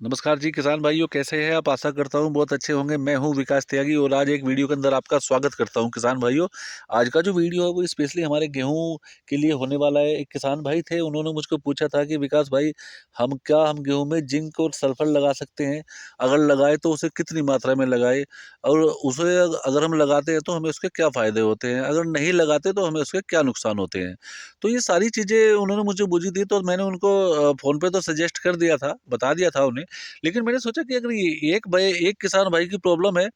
नमस्कार जी किसान भाइयों, कैसे हैं आप? आशा करता हूँ बहुत अच्छे होंगे। मैं हूँ विकास त्यागी और आज एक वीडियो के अंदर आपका स्वागत करता हूँ। किसान भाइयों, आज का जो वीडियो है वो स्पेशली हमारे गेहूं के लिए होने वाला है। एक किसान भाई थे, उन्होंने मुझको पूछा था कि विकास भाई, हम गेहूं में जिंक और सल्फर लगा सकते हैं? अगर लगाए तो उसे कितनी मात्रा में लगाए, और उसे अगर हम लगाते हैं तो हमें उसके क्या फ़ायदे होते हैं, अगर नहीं लगाते तो हमें उसके क्या नुकसान होते हैं। तो ये सारी चीज़ें उन्होंने मुझे बूझी थी, तो मैंने उनको फ़ोन पे तो सजेस्ट कर दिया था, बता दिया था उन्हें। लेकिन मैंने सोचा कि अगर ये एक किसान भाई की प्रॉब्लम है,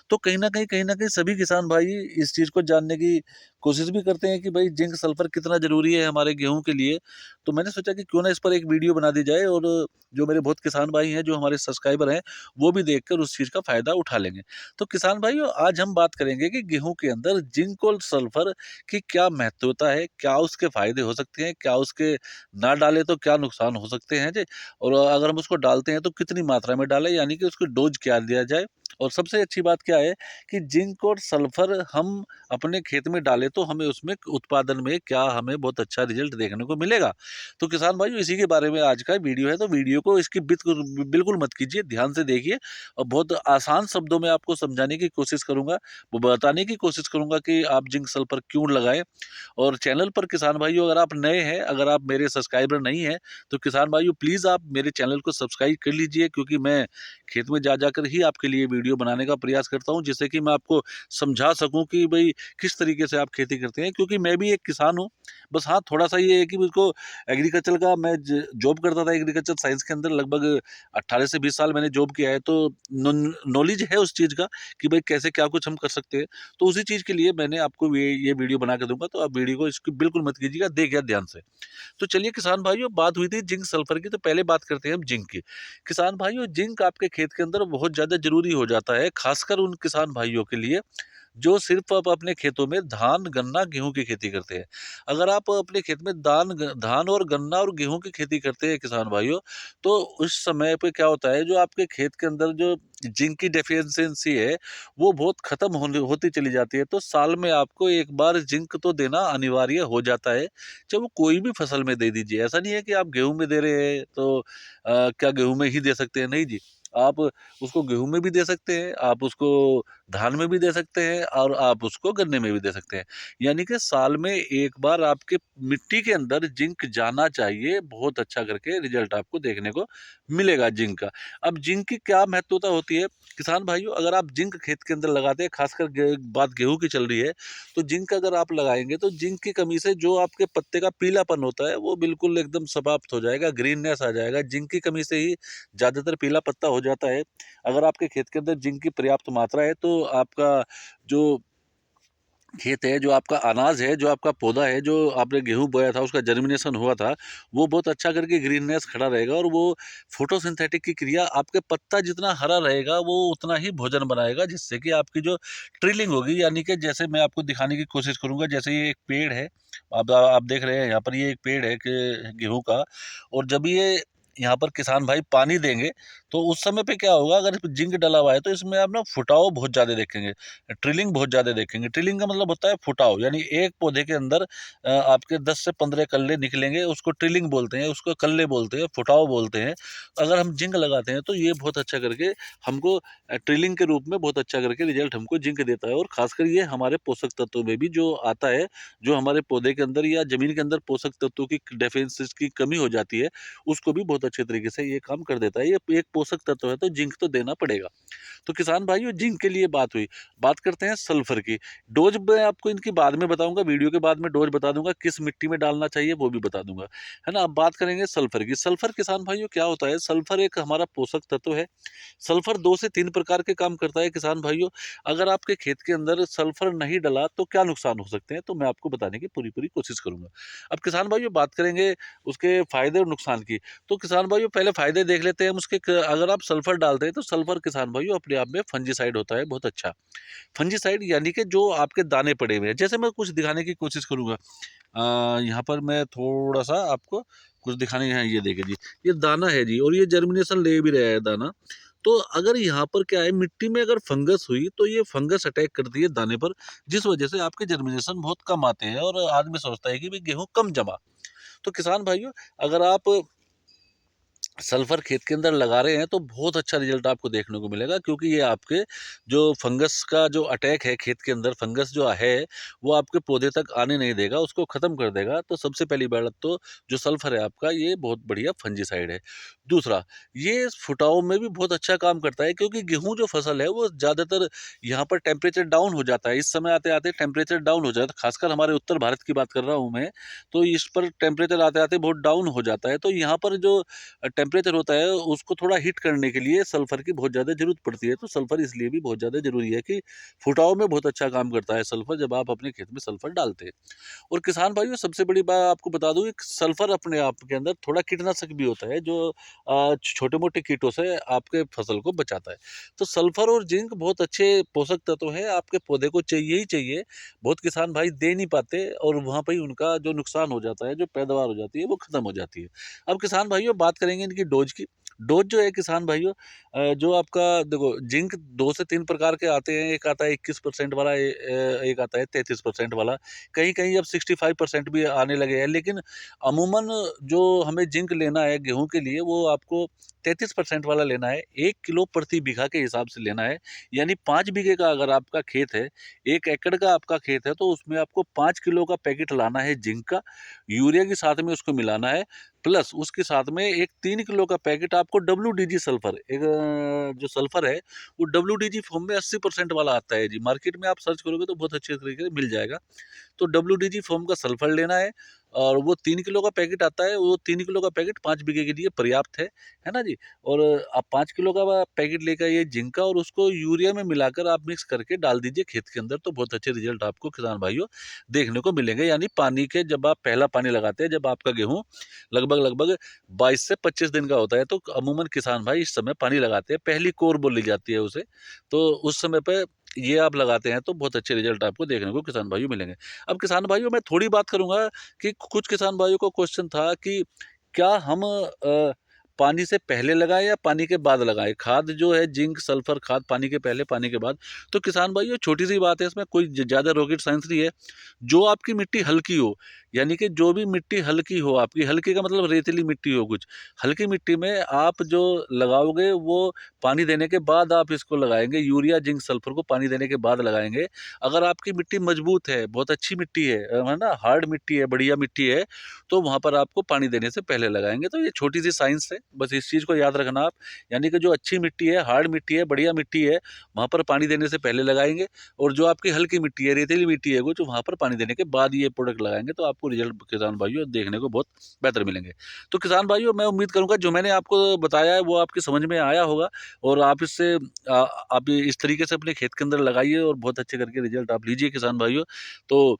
तो कहीं न कहीं सभी किसान भाई इस चीज़ को जानने की कोशिश भी करते हैं कि भाई जिंक सल्फर कितना ज़रूरी है हमारे गेहूँ के लिए। तो मैंने सोचा कि क्यों ना इस पर एक वीडियो बना दी जाए, और जो मेरे बहुत किसान भाई हैं, जो हमारे सब्सक्राइबर हैं, वो भी देखकर उस चीज़ का फ़ायदा उठा लेंगे। तो किसान भाइयों, आज हम बात करेंगे कि गेहूँ के अंदर जिंक और सल्फर की क्या महत्वता है, क्या उसके फ़ायदे हो सकते हैं, क्या उसके ना डालें तो क्या नुकसान हो सकते हैं जी? और अगर हम उसको डालते हैं तो कितनी मात्रा में डालें, यानी कि उसको डोज क्या दिया जाए। और सबसे अच्छी बात क्या है कि जिंक और सल्फर हम अपने खेत में डालें तो हमें उसमें उत्पादन में क्या हमें बहुत अच्छा रिजल्ट देखने को मिलेगा। तो किसान भाइयों, इसी के बारे में आज का वीडियो है, तो वीडियो को इसकी बिल्कुल बिल्कुल मत कीजिए, ध्यान से देखिए। और बहुत आसान शब्दों में आपको समझाने की कोशिश करूंगा, वो बताने की कोशिश करूंगा कि आप जिंक सल्फर क्यों लगाएं। और चैनल पर किसान भाइयों, अगर आप नए हैं, अगर आप मेरे सब्सक्राइबर नहीं हैं, तो किसान भाइयों प्लीज़ आप मेरे चैनल को सब्सक्राइब कर लीजिए, क्योंकि मैं खेत में जा जाकर ही आपके लिए वीडियो बनाने का प्रयास करता हूँ, जिससे कि मैं आपको समझा सकूँ कि भाई किस तरीके से आप खेती करते हैं, क्योंकि मैं भी एक किसान हूँ। बस हाँ, थोड़ा-सा ये है कि मुझको एग्रीकल्चर का मैं जॉब करता था एग्रीकल्चर साइंस के अंदर, लगभग 18 से 20 साल मैंने जॉब किया है, तो नॉलेज है उस चीज़ का कि भाई कैसे क्या कुछ हम कर सकते हैं। तो उसी चीज़ के लिए मैंने आपको ये वीडियो बना के दूँगा, तो आप वीडियो को इसकी बिल्कुल मत कीजिएगा, देखिए ध्यान से। तो चलिए किसान भाइयों, बात हुई थी जिंक सल्फर की, तो पहले बात करते हैं हम जिंक की। किसान भाइयों, जिंक आपके खेत के अंदर बहुत ज़्यादा ज़रूरी हो जाता है, खासकर उन किसान भाइयों के लिए जो सिर्फ आप अपने खेतों में धान, गन्ना, गेहूँ की खेती करते हैं। अगर आप अपने खेत में धान और गन्ना और गेहूँ की खेती करते हैं किसान भाइयों, तो उस समय पे क्या होता है, जो आपके खेत के अंदर जो जिंक की डेफिशिएंसी है, वो बहुत खत्म होने होती चली जाती है। तो साल में आपको एक बार जिंक तो देना अनिवार्य हो जाता है, चाहे वो कोई भी फसल में दे दीजिए। ऐसा नहीं है कि आप गेहूँ में दे रहे हैं तो क्या गेहूँ में ही दे सकते हैं, नहीं जी। आप उसको गेहूँ में भी दे सकते हैं, आप उसको धान में भी दे सकते हैं, और आप उसको गन्ने में भी दे सकते हैं। यानी कि साल में एक बार आपके मिट्टी के अंदर जिंक जाना चाहिए, बहुत अच्छा करके रिजल्ट आपको देखने को मिलेगा जिंक का। अब जिंक की क्या महत्वता होती है? किसान भाइयों, अगर आप जिंक खेत के अंदर लगाते हैं, खासकर बात गेहूं की चल रही है, तो जिंक अगर आप लगाएंगे तो जिंक की कमी से जो आपके पत्ते का पीलापन होता है वो बिल्कुल एकदम समाप्त हो जाएगा, ग्रीननेस आ जाएगा। जिंक की कमी से ही ज़्यादातर पीला पत्ता हो जाता है। अगर आपके खेत के अंदर जिंक की पर्याप्त मात्रा है, तो आपका जो खेत है, जो आपका अनाज है, जो आपका पौधा है, जो आपने गेहूँ बोया था, उसका जर्मिनेशन हुआ था, वो बहुत अच्छा करके ग्रीननेस खड़ा रहेगा, और वो फोटोसिंथेटिक की क्रिया, आपके पत्ता जितना हरा रहेगा, वो उतना ही भोजन बनाएगा, जिससे कि आपकी जो ट्रिलिंग होगी, यानी कि जैसे मैं आपको दिखाने की कोशिश करूँगा, जैसे ये एक पेड़ है, आप देख रहे हैं यहाँ पर, ये एक पेड़ है कि गेहूँ का, और जब ये यहाँ पर किसान भाई पानी देंगे, तो उस समय पे क्या होगा, अगर इसमें जिंक डला हुआ है, तो इसमें आप ना फुटाव बहुत ज़्यादा देखेंगे, ट्रिलिंग बहुत ज़्यादा देखेंगे। ट्रिलिंग का मतलब होता है फुटाव, यानी एक पौधे के अंदर आपके 10 से 15 कल्ले निकलेंगे, उसको ट्रिलिंग बोलते हैं, उसको कल्ले बोलते हैं, फुटाव बोलते हैं। अगर हम जिंक लगाते हैं तो ये बहुत अच्छा करके हमको ट्रिलिंग के रूप में बहुत अच्छा करके रिजल्ट हमको जिंक देता है, और खासकर ये हमारे पोषक तत्वों में भी जो आता है, जो हमारे पौधे के अंदर या जमीन के अंदर पोषक तत्वों की डेफिशिएंसी की कमी हो जाती है, उसको भी बहुत अच्छे तरीके से ये काम कर देता है। ये एक पोषक तत्व है, तो जिंक तो देना पड़ेगा। तो किसान भाइयों, जिंक के लिए बात हुई। बात करते हैं सल्फर की। डोज मैं आपको इनकी बाद में बताऊंगा, वीडियो के बाद में डोज बता दूंगा, किस मिट्टी में डालना चाहिए वो भी बता दूंगा, है ना। अब बात करेंगे सल्फर की। सल्फर किसान भाइयों क्या होता है? सल्फर एक हमारा पोषक तत्व है। सल्फर 2 से 3 प्रकार के काम करता है किसान भाइयों। अगर आपके खेत के अंदर सल्फर नहीं डला तो क्या नुकसान हो सकते हैं, तो मैं आपको बताने की पूरी कोशिश करूंगा। अब किसान भाइयों, बात करेंगे उसके फायदे और नुकसान की। तो किसान भाइयों, पहले फायदे देख लेते हैं हम उसके। अगर आप सल्फर डालते हैं, तो सल्फर किसान भाइयों अपने आप में फंजीसाइड होता है, बहुत अच्छा। फंजीसाइड यानी कि जो आपके दाने पड़े हुए हैं, जैसे मैं कुछ दिखाने की कोशिश करूंगा। यहाँ पर मैं थोड़ा सा आपको कुछ दिखाने हैं, ये देखिए जी, ये दाना है जी, और ये जर्मिनेशन ले भी रहा है दाना। तो अगर यहाँ पर क्या है, मिट्टी में अगर फंगस हुई, तो ये फंगस अटैक करती है दाने पर, जिस वजह से आपके जर्मिनेशन बहुत कम आते हैं, और आदमी सोचता है कि भाई गेहूं कम जमा। तो किसान भाइयों, अगर आप सल्फर खेत के अंदर लगा रहे हैं तो बहुत अच्छा रिजल्ट आपको देखने को मिलेगा, क्योंकि ये आपके जो फंगस का जो अटैक है खेत के अंदर, फंगस जो है वो आपके पौधे तक आने नहीं देगा, उसको ख़त्म कर देगा। तो सबसे पहली बात तो जो सल्फर है आपका, ये बहुत बढ़िया फंजीसाइड है। दूसरा, ये फुटाव में भी बहुत अच्छा काम करता है, क्योंकि गेहूँ जो फसल है वो ज़्यादातर यहाँ पर टेम्परेचर डाउन हो जाता है, इस समय आते आते टेम्परेचर डाउन हो जाता है, खासकर हमारे उत्तर भारत की बात कर रहा हूँ मैं। तो इस पर टेम्परेचर आते आते बहुत डाउन हो जाता है, तो यहाँ पर जो टेम्परेचर होता है उसको थोड़ा हीट करने के लिए सल्फर की बहुत ज़्यादा ज़रूरत पड़ती है। तो सल्फर इसलिए भी बहुत ज़्यादा ज़रूरी है कि फुटाव में बहुत अच्छा काम करता है सल्फर, जब आप अपने खेत में सल्फर डालते हैं। और किसान भाइयों, सबसे बड़ी बात आपको बता दूं, एक सल्फर अपने आप के अंदर थोड़ा कीटनाशक भी होता है, जो छोटे मोटे कीटों से आपके फसल को बचाता है। तो सल्फर और जिंक बहुत अच्छे पोषक तत्व है, आपके पौधे को चाहिए ही चाहिए। बहुत किसान भाई दे नहीं पाते, और वहाँ पर ही उनका जो नुकसान हो जाता है, जो पैदावार हो जाती है वो खत्म हो जाती है। अब किसान भाइयों बात करेंगे इनकी डोज की। डोज जो है किसान भाइयों, जो आपका देखो, जिंक 2 से 3 प्रकार के आते हैं। एक आता है 21% वाला, एक आता है 33% वाला, कहीं-कहीं अब 65% भी आने लगे हैं। लेकिन अमूमन जो हमें जिंक लेना है गेहूँ के लिए, वो आपको 33% वाला लेना है। 1 किलो प्रति बीघा के हिसाब से लेना है। यानी 5 बीघे का अगर आपका खेत है, 1 एकड़ का आपका खेत है, तो उसमें आपको 5 किलो का पैकेट लाना है जिंक का, यूरिया के साथ में उसको मिलाना है। प्लस उसके साथ में एक 3 किलो का पैकेट आपको डब्ल्यूडीजी सल्फर, एक जो सल्फर है वो डब्ल्यूडीजी फॉर्म में 80% वाला आता है जी। मार्केट में आप सर्च करोगे तो बहुत अच्छे तरीके से मिल जाएगा। तो डब्ल्यूडीजी फॉर्म का सल्फर लेना है, और वो 3 किलो का पैकेट आता है। वो 3 किलो का पैकेट 5 बीघे के लिए पर्याप्त है ना जी? और आप 5 किलो का पैकेट लेकर आइए जिंक का, और उसको यूरिया में मिलाकर आप मिक्स करके डाल दीजिए खेत के अंदर, तो बहुत अच्छे रिजल्ट आपको किसान भाइयों देखने को मिलेंगे। यानी पानी के, जब आप पहला पानी लगाते हैं, जब आपका गेहूँ लगभग 22 से 25 दिन का होता है, तो अमूमन किसान भाई इस समय पानी लगाते हैं, पहली कोर बोली जाती है उसे। तो उस समय पे ये आप लगाते हैं तो बहुत अच्छे रिजल्ट आपको देखने को किसान भाइयों मिलेंगे। अब किसान भाइयों मैं थोड़ी बात करूँगा कि कुछ किसान भाइयों को क्वेश्चन था कि क्या हम पानी से पहले लगाएँ या पानी के बाद लगाएँ? खाद जो है जिंक, सल्फर खाद, पानी के पहले, पानी के बाद? तो किसान भाइयों छोटी-सी बात है, इसमें कोई ज़्यादा रॉकेट साइंस नहीं है। जो आपकी मिट्टी हल्की हो, यानी कि जो भी मिट्टी हल्की हो आपकी, हल्की का मतलब रेतीली मिट्टी हो कुछ, हल्की मिट्टी में आप जो लगाओगे वो पानी देने के बाद आप इसको लगाएँगे, यूरिया, जिंक, सल्फर को पानी देने के बाद लगाएँगे। अगर आपकी मिट्टी मजबूत है, बहुत अच्छी मिट्टी है ना, हार्ड मिट्टी है, बढ़िया मिट्टी है, तो वहाँ पर आपको पानी देने से पहले लगाएँगे। तो ये छोटी-सी साइंस है, बस इस चीज़ को याद रखना आप। यानी कि जो अच्छी मिट्टी है, हार्ड मिट्टी है, बढ़िया मिट्टी है, वहाँ पर पानी देने से पहले लगाएँगे, और जो आपकी हल्की मिट्टी है, रेतीली मिट्टी है कुछ, वहाँ पर पानी देने के बाद ये प्रोडक्ट लगाएँगे, तो आपको रिज़ल्ट किसान भाइयों देखने को बहुत बेहतर मिलेंगे। तो किसान भाइयों मैं उम्मीद करूँगा जो मैंने आपको बताया है वो आपकी समझ में आया होगा, और आप इससे आप इस तरीके से अपने खेत के अंदर लगाइए और बहुत अच्छे करके रिज़ल्ट आप लीजिए किसान भाइयों। तो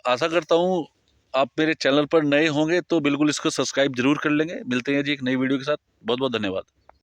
आशा करता हूँ आप मेरे चैनल पर नए होंगे तो बिल्कुल इसको सब्सक्राइब ज़रूर कर लेंगे। मिलते हैं जी एक नई वीडियो के साथ। बहुत-बहुत धन्यवाद।